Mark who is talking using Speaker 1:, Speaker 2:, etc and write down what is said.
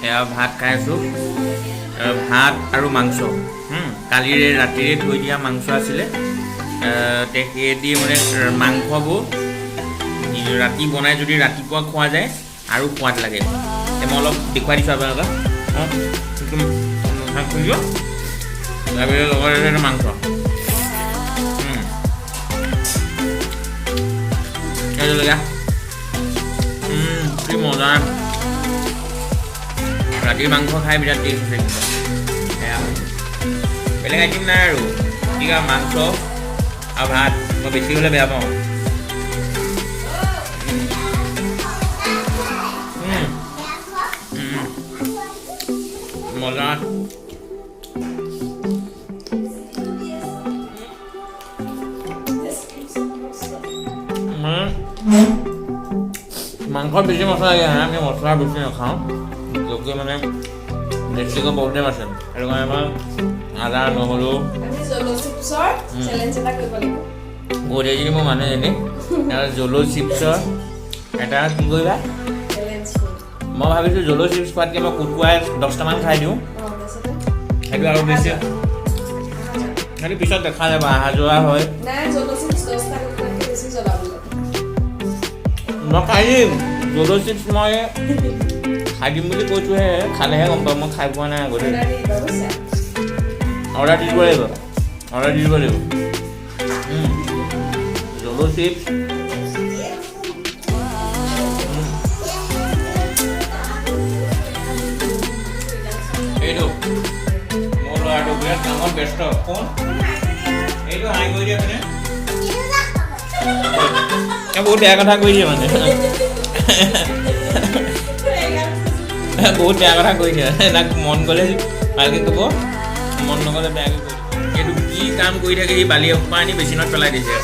Speaker 1: এয়া ভাত খাই আছোঁ ভাত আৰু মাংস কালিৰে ৰাতিৰে থৈ দিয়া মাংস আছিলে সেইদি মানে মাংসবোৰ ৰাতি বনাই যদি ৰাতিপুৱা খোৱা যায় আৰু সোৱাদ লাগে মই অলপ দেখুৱাই দিছোঁ আপোনালোকক খুলিব তাৰপিছত লগতে মাংস এইটো কি মজা ৰাতিৰ মাংস খাই বিৰাট টেষ্ট আছে কিন্তু সেয়া বেলেগ আইটেম নাই আৰু ঠিক আছে মাংস আৰু ভাত মই বেছি হ'লে বেয়া পাওঁ মজা মাংসত বেছি মছলা লাগে আমি মছলা বেছি নাখাওঁ যোগ্য মানে বেছিকৈ প্ৰব্লেম আছে সেইটো কাৰণে আমাৰ আদা নহৰু বহুত এজনী মোৰ মানুহ এজনী জলো চিপছৰ এটা কি কৰিবা মই ভাবিছোঁ জলো চিপছ খোৱাতকৈ মই কুটকুৱাই 10টামান খাই দিওঁ সেইটো আৰু বেছি সেইটো পিছত দেখা যাব অহা যোৱা হয় মই খাই দিম জলো চিপছ মই খাই দিম বুলি কৈছোঁহে খালেহে গম পাম মই খাই পোৱা নাই আগতে অৰ্ডাৰ দি দিব লাগিব জলো চিপছ এইটো মোৰ ল'ৰাটো বিৰাট কামত ব্যস্ত কোন এইটো হাই কৰি দিয়ে মানে বহুত বেয়া কথা কৈ দিয়ে মানে বহুত বেয়া কথা কৈ দিয়ে তাক মন গ'লে ভালকৈ ক'ব মন নগ'লে বেয়াকৈ কৈ দিয়ে এইটো কি কাম কৰি থাকে সি বালি অকণমান আনি বেচিনত পেলাই দিছে